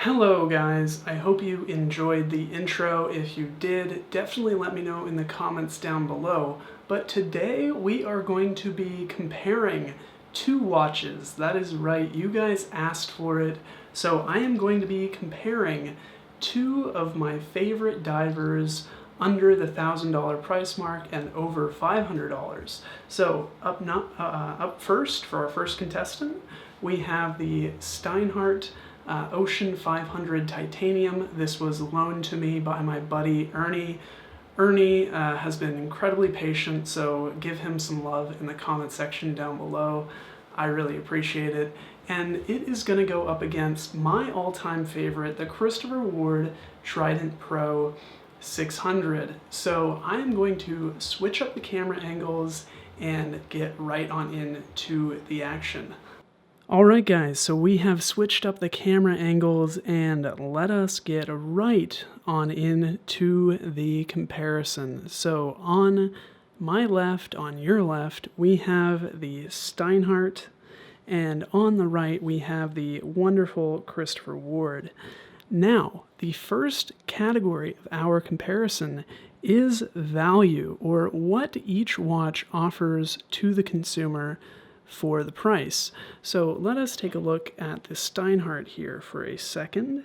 Hello guys, I hope you enjoyed the intro. If you did, definitely let me know in the comments down below. But today we are going to be comparing two watches. That is right, you guys asked for it. So I am going to be comparing two of my favorite divers under the $1,000 price mark and over $500. So up first, for our first contestant, we have the Steinhart Ocean 500 Titanium. This was loaned to me by my buddy Ernie. Ernie has been incredibly patient, so give him some love in the comment section down below. I really appreciate it. And it is going to go up against my all-time favorite, the Christopher Ward Trident Pro 600. So I am going to switch up the camera angles and get right on into the action. Alright guys, so we have switched up the camera angles and let us get right on into the comparison. So on my left, on your left, we have the Steinhart, and on the right we have the wonderful Christopher Ward. Now, the first category of our comparison is value, or what each watch offers to the consumer for the price. So let us take a look at the Steinhart here for a second.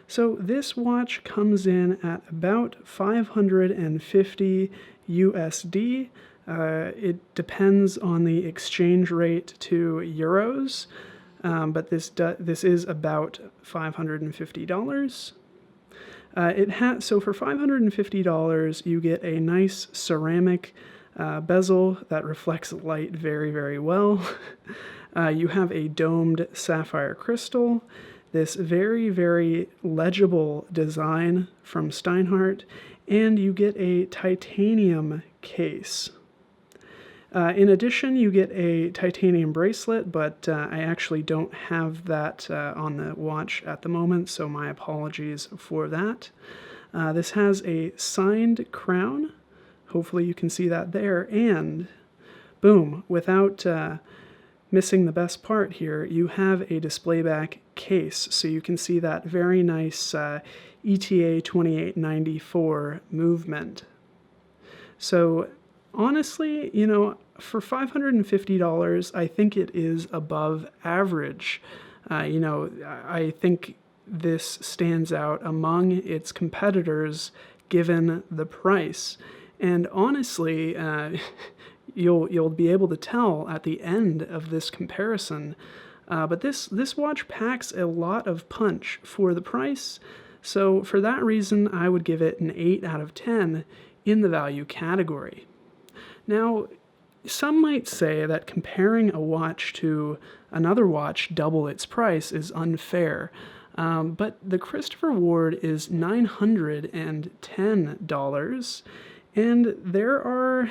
So this watch comes in at about 550 USD. It depends on the exchange rate to euros, but this is about $550. So for $550, you get a nice ceramic bezel that reflects light very, very well. You have a domed sapphire crystal, this very, very legible design from Steinhart, and you get a titanium case. In addition, you get a titanium bracelet, but I actually don't have that on the watch at the moment, so my apologies for that. This has a signed crown. Hopefully you can see that there, and boom, without missing the best part here, you have a display back case, so you can see that very nice ETA 2894 movement. So honestly, you know, for $550, I think it is above average. You know, I think this stands out among its competitors given the price. And honestly, you'll be able to tell at the end of this comparison, but this watch packs a lot of punch for the price. So for that reason, I would give it an 8 out of 10 in the value category. Now, some might say that comparing a watch to another watch double its price is unfair. But the Christopher Ward is $910, and there are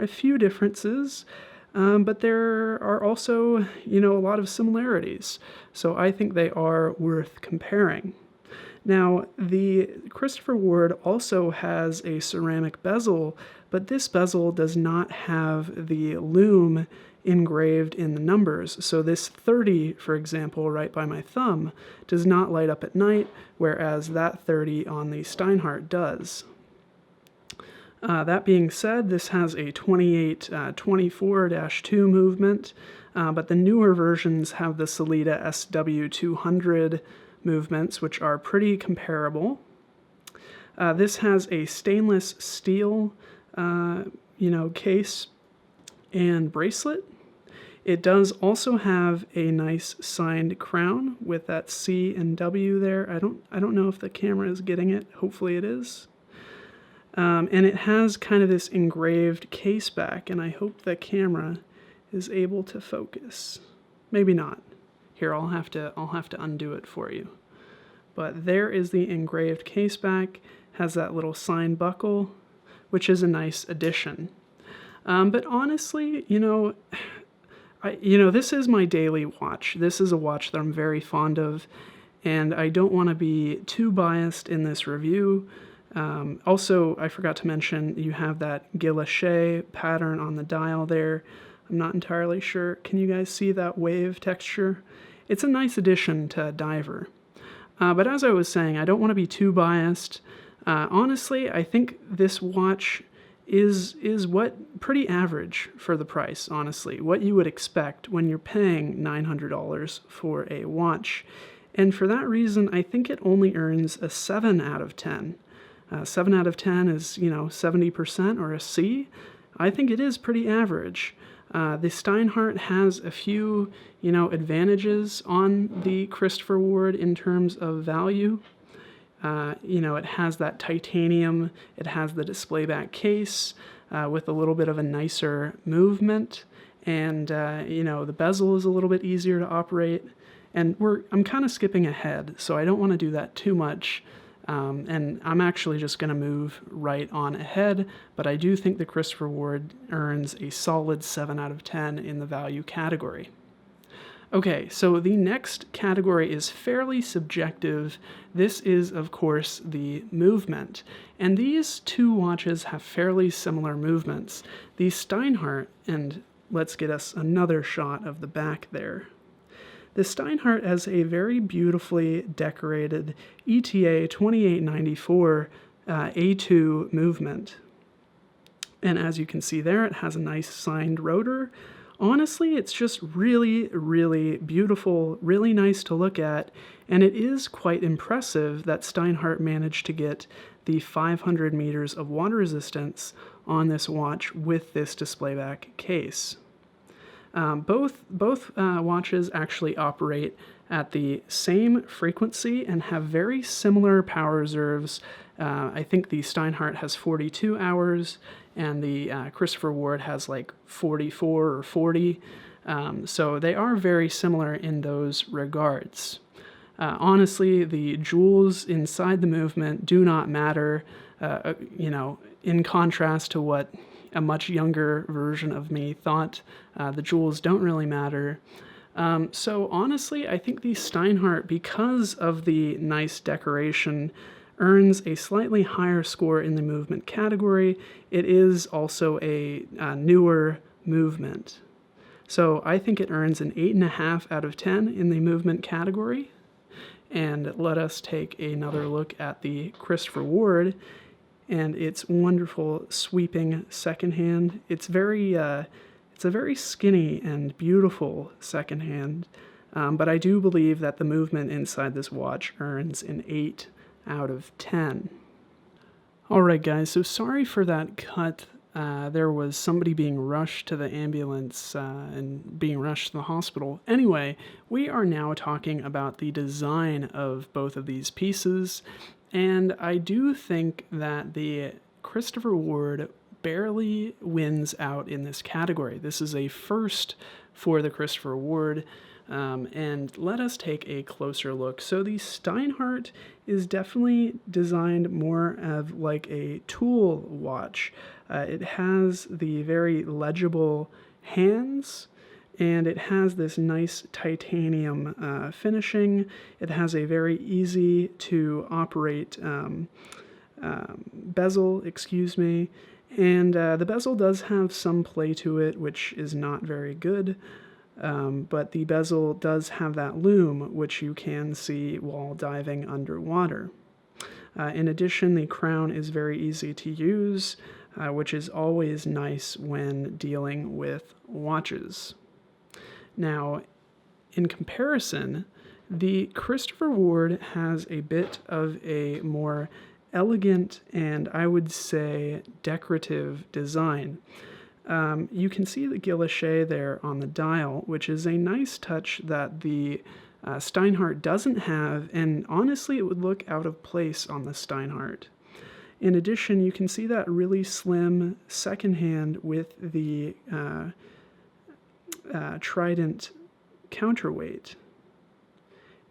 a few differences, but there are also, you know, a lot of similarities. So I think they are worth comparing. Now, the Christopher Ward also has a ceramic bezel, but this bezel does not have the lume engraved in the numbers. So this 30, for example, right by my thumb, does not light up at night, whereas that 30 on the Steinhart does. That being said, this has a 2824-2 movement, but the newer versions have the Sellita SW200 movements, which are pretty comparable. This has a stainless steel, case and bracelet. It does also have a nice signed crown with that C and W there. I don't know if the camera is getting it. Hopefully it is. And it has kind of this engraved case back, and I hope the camera is able to focus. Maybe not. Here, I'll have to undo it for you. But there is the engraved case back. Has that little sign buckle, which is a nice addition. But honestly, this is my daily watch. This is a watch that I'm very fond of, and I don't want to be too biased in this review. Also, I forgot to mention, you have that guilloche pattern on the dial there. I'm not entirely sure. Can you guys see that wave texture? It's a nice addition to a diver. But as I was saying, I don't want to be too biased. Honestly, I think this watch is what pretty average for the price, honestly. What you would expect when you're paying $900 for a watch. And for that reason, I think it only earns a 7 out of 10. 7 out of 10 is, 70% or a C. I think it is pretty average. The Steinhart has a few, advantages on the Christopher Ward in terms of value. It has that titanium, it has the display back case with a little bit of a nicer movement, and the bezel is a little bit easier to operate. And I'm kind of skipping ahead, so I don't want to do that too much. And I'm actually just going to move right on ahead, but I do think the Christopher Ward earns a solid 7 out of 10 in the value category. Okay, so the next category is fairly subjective. This is, of course, the movement. And these two watches have fairly similar movements. The Steinhart, and let's get us another shot of the back there. The Steinhart has a very beautifully decorated ETA 2894 A2 movement. And as you can see there, it has a nice signed rotor. Honestly, it's just really, really beautiful, really nice to look at, and it is quite impressive that Steinhart managed to get the 500 meters of water resistance on this watch with this displayback case. Both watches actually operate at the same frequency and have very similar power reserves. I think the Steinhart has 42 hours, and the Christopher Ward has like 44 or 40. So they are very similar in those regards. Honestly, the jewels inside the movement do not matter, in contrast to what a much younger version of me thought. The jewels don't really matter. So honestly, I think the Steinhart, because of the nice decoration, earns a slightly higher score in the movement category. It is also a newer movement. So I think it earns an 8.5 out of 10 in the movement category. And let us take another look at the Christopher Ward and its wonderful sweeping second hand. It's a very skinny and beautiful second hand, but I do believe that the movement inside this watch earns an 8 out of 10. Alright guys, so sorry for that cut. There was somebody being rushed to the ambulance and being rushed to the hospital. Anyway, we are now talking about the design of both of these pieces, and I do think that the Christopher Ward barely wins out in this category. This is a first for the Christopher Ward. And let us take a closer look. So the Steinhart is definitely designed more of like a tool watch. It has the very legible hands, and it has this nice titanium finishing. It has a very easy to operate bezel, and the bezel does have some play to it, which is not very good. But the bezel does have that loom, which you can see while diving underwater. In addition, the crown is very easy to use, which is always nice when dealing with watches. Now, in comparison, the Christopher Ward has a bit of a more elegant and, I would say, decorative design. You can see the guilloche there on the dial, which is a nice touch that the Steinhart doesn't have, and honestly it would look out of place on the Steinhart. In addition, you can see that really slim second hand with the Trident counterweight.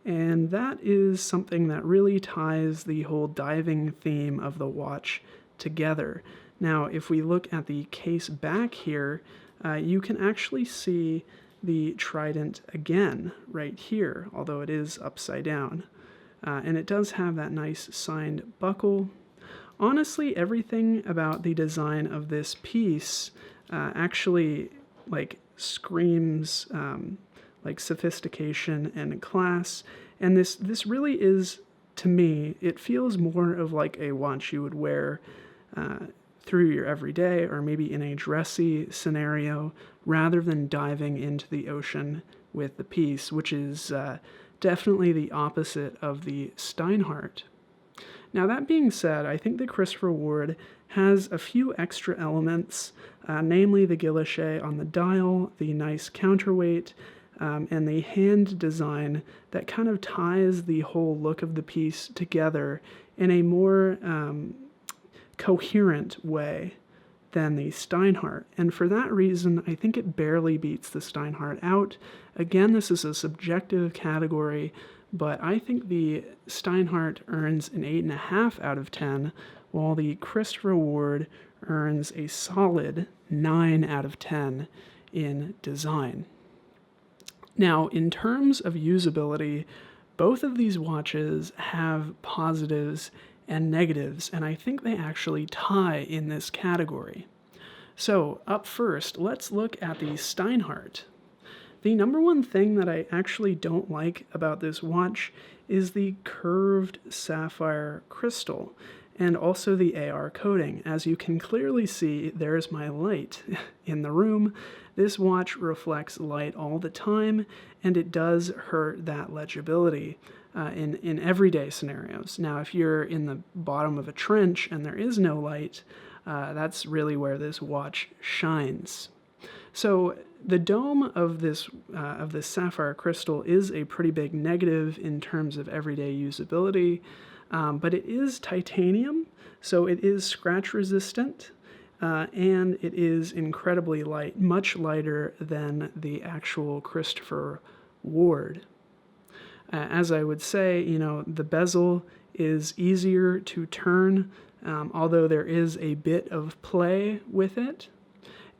And that is something that really ties the whole diving theme of the watch together. Now, if we look at the case back here, you can actually see the Trident again right here, although it is upside down. And it does have that nice signed buckle. Honestly, everything about the design of this piece actually screams like sophistication and class, And this really is, to me, it feels more of like a watch you would wear through your everyday or maybe in a dressy scenario rather than diving into the ocean with the piece, which is definitely the opposite of the Steinhart. Now, that being said, I think the Christopher Ward has a few extra elements, namely the guilloche on the dial, the nice counterweight, and the hand design that kind of ties the whole look of the piece together in a more coherent way than the Steinhart. And for that reason, I think it barely beats the Steinhart out. Again, this is a subjective category, but I think the Steinhart earns an 8.5 out of 10, while the Christopher Ward earns a solid 9 out of 10 in design. Now, in terms of usability, both of these watches have positives and negatives, and I think they actually tie in this category. So, up first, let's look at the Steinhart. The number one thing that I actually don't like about this watch is the curved sapphire crystal and also the AR coating. As you can clearly see, there's my light in the room. This watch reflects light all the time, and it does hurt that legibility in everyday scenarios. Now, if you're in the bottom of a trench and there is no light, that's really where this watch shines. So the dome of this sapphire crystal is a pretty big negative in terms of everyday usability, but it is titanium, so it is scratch resistant, and it is incredibly light, much lighter than the actual Christopher Ward. As I would say, the bezel is easier to turn, although there is a bit of play with it.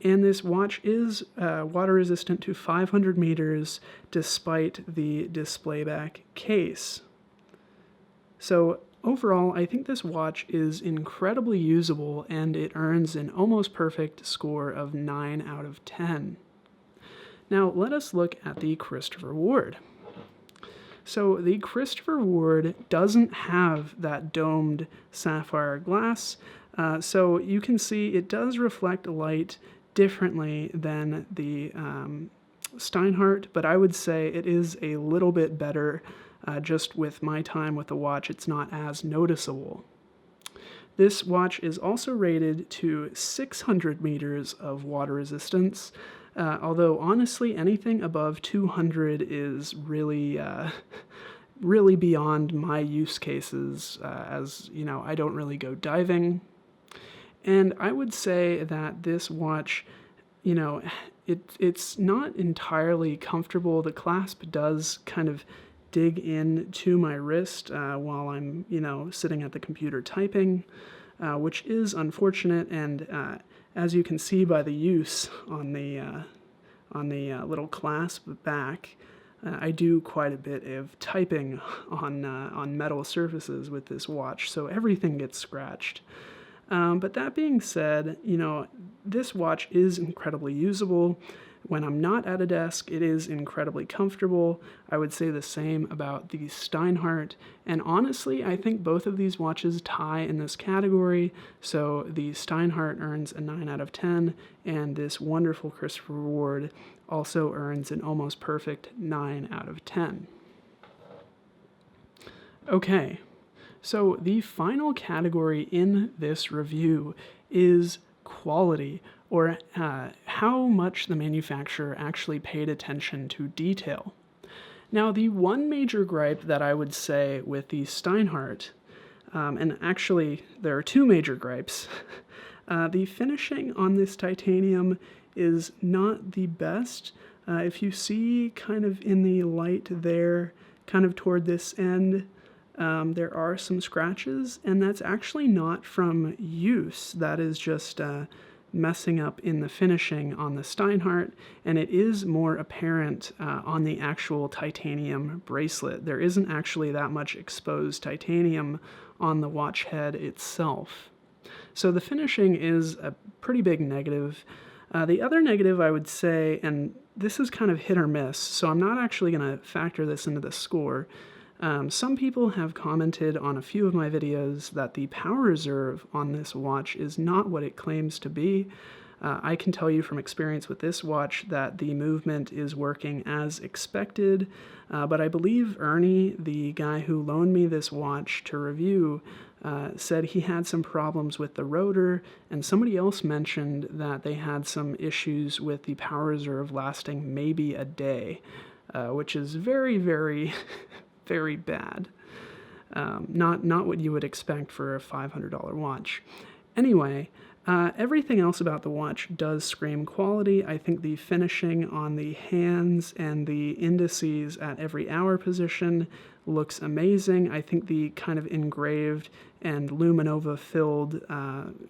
And this watch is water resistant to 500 meters despite the display back case. So overall, I think this watch is incredibly usable, and it earns an almost perfect score of 9 out of 10. Now let us look at the Christopher Ward. So the Christopher Ward doesn't have that domed sapphire glass, so you can see it does reflect light differently than the Steinhart, but I would say it is a little bit better. Just with my time with the watch, it's not as noticeable. This watch is also rated to 600 meters of water resistance, although honestly anything above 200 is really really beyond my use cases, as I don't really go diving. And I would say that this watch, it's not entirely comfortable. The clasp does kind of dig into my wrist while I'm, sitting at the computer typing, which is unfortunate. And as you can see by the use on the little clasp back, I do quite a bit of typing on metal surfaces with this watch, so everything gets scratched. But that being said, this watch is incredibly usable. When I'm not at a desk, it is incredibly comfortable. I would say the same about the Steinhart. And honestly, I think both of these watches tie in this category. So the Steinhart earns a 9 out of 10, and this wonderful Christopher Ward also earns an almost perfect 9 out of 10. Okay. So the final category in this review is quality, or how much the manufacturer actually paid attention to detail. Now, the one major gripe that I would say with the Steinhart, and actually there are two major gripes, the finishing on this titanium is not the best. If you see kind of in the light there, kind of toward this end, there are some scratches, and that's actually not from use. That is just messing up in the finishing on the Steinhart, and it is more apparent on the actual titanium bracelet. There isn't actually that much exposed titanium on the watch head itself. So the finishing is a pretty big negative. The other negative I would say, and this is kind of hit or miss, so I'm not actually going to factor this into the score, Some people have commented on a few of my videos that the power reserve on this watch is not what it claims to be. I can tell you from experience with this watch that the movement is working as expected, but I believe Ernie, the guy who loaned me this watch to review, said he had some problems with the rotor, and somebody else mentioned that they had some issues with the power reserve lasting maybe a day, which is very, very, very bad. Not what you would expect for a $500 watch. Anyway, everything else about the watch does scream quality. I think the finishing on the hands and the indices at every hour position looks amazing. I think the kind of engraved and luminova filled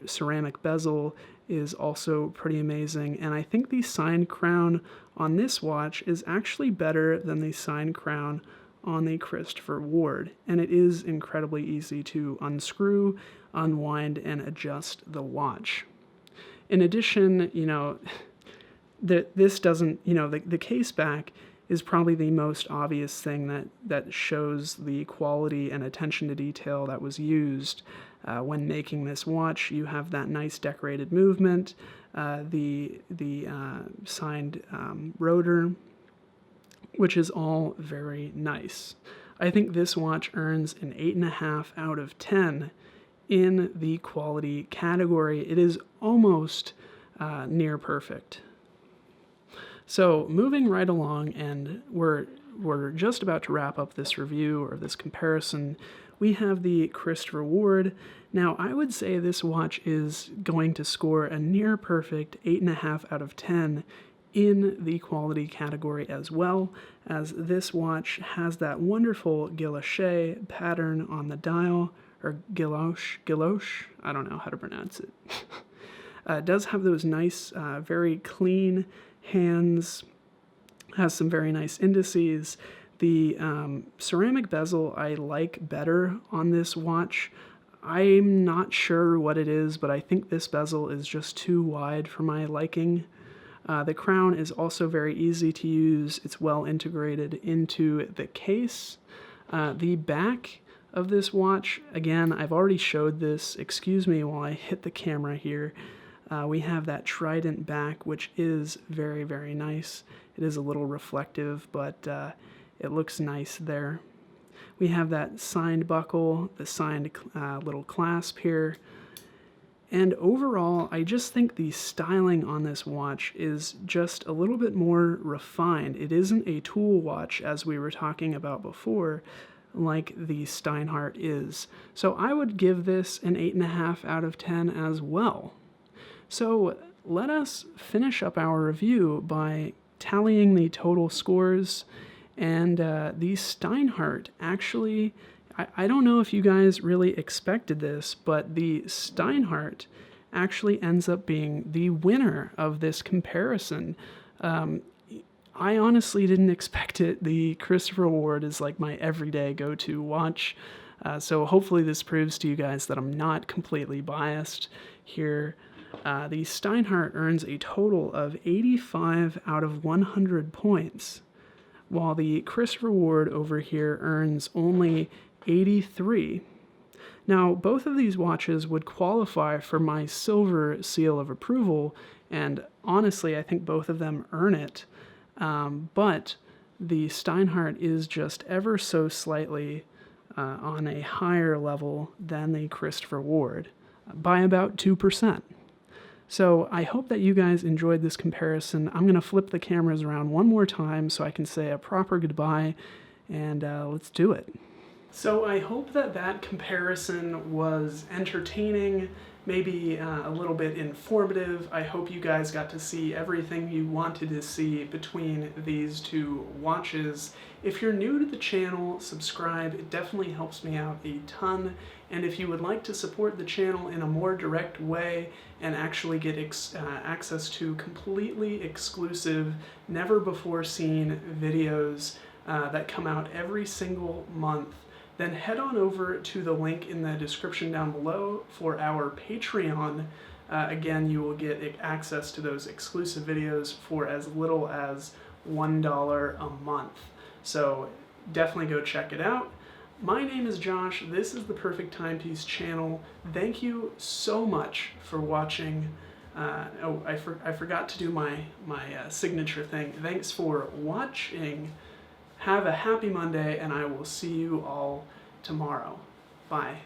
ceramic bezel is also pretty amazing. And I think the signed crown on this watch is actually better than the signed crown on the Christopher Ward, and it is incredibly easy to unscrew, unwind, and adjust the watch. In addition, this doesn't, the case back is probably the most obvious thing that shows the quality and attention to detail that was used when making this watch. You have that nice decorated movement, the signed rotor, which is all very nice. I think this watch earns an 8.5 out of 10 in the quality category. It is almost near perfect. So moving right along, and we're just about to wrap up this review or this comparison, we have the Christopher Ward. Now, I would say this watch is going to score a near perfect 8.5 out of 10 in the quality category, as well as this watch has that wonderful guilloche pattern on the dial, or guilloche, I don't know how to pronounce it. It does have those nice, very clean hands, has some very nice indices. The ceramic bezel I like better on this watch. I'm not sure what it is, but I think this bezel is just too wide for my liking. The crown is also very easy to use. It's well integrated into the case. The back of this watch, again, I've already showed this. Excuse me while I hit the camera here. We have that Trident back, which is very, very nice. It is a little reflective, but it looks nice there. We have that signed buckle, the signed little clasp here. And overall, I just think the styling on this watch is just a little bit more refined. It isn't a tool watch, as we were talking about before, like the Steinhart is. So I would give this an 8.5 out of 10 as well. So let us finish up our review by tallying the total scores. And the Steinhart actually, I don't know if you guys really expected this, but the Steinhart actually ends up being the winner of this comparison. I honestly didn't expect it. The Christopher Ward is like my everyday go-to watch. So hopefully this proves to you guys that I'm not completely biased here. The Steinhart earns a total of 85 out of 100 points, while the Christopher Ward over here earns only 83. Now, both of these watches would qualify for my silver seal of approval, and honestly, I think both of them earn it. But the Steinhart is just ever so slightly on a higher level than the Christopher Ward, by about 2%. So I hope that you guys enjoyed this comparison. I'm going to flip the cameras around one more time so I can say a proper goodbye, and let's do it. So I hope that that comparison was entertaining, maybe a little bit informative. I hope you guys got to see everything you wanted to see between these two watches. If you're new to the channel, subscribe. It definitely helps me out a ton. And if you would like to support the channel in a more direct way and actually get access to completely exclusive, never-before-seen videos that come out every single month, then head on over to the link in the description down below for our Patreon. Again, you will get access to those exclusive videos for as little as $1 a month. So definitely go check it out. My name is Josh, this is the Perfect Timepiece channel. Thank you so much for watching. I forgot to do my signature thing. Thanks for watching. Have a happy Monday, and I will see you all tomorrow. Bye.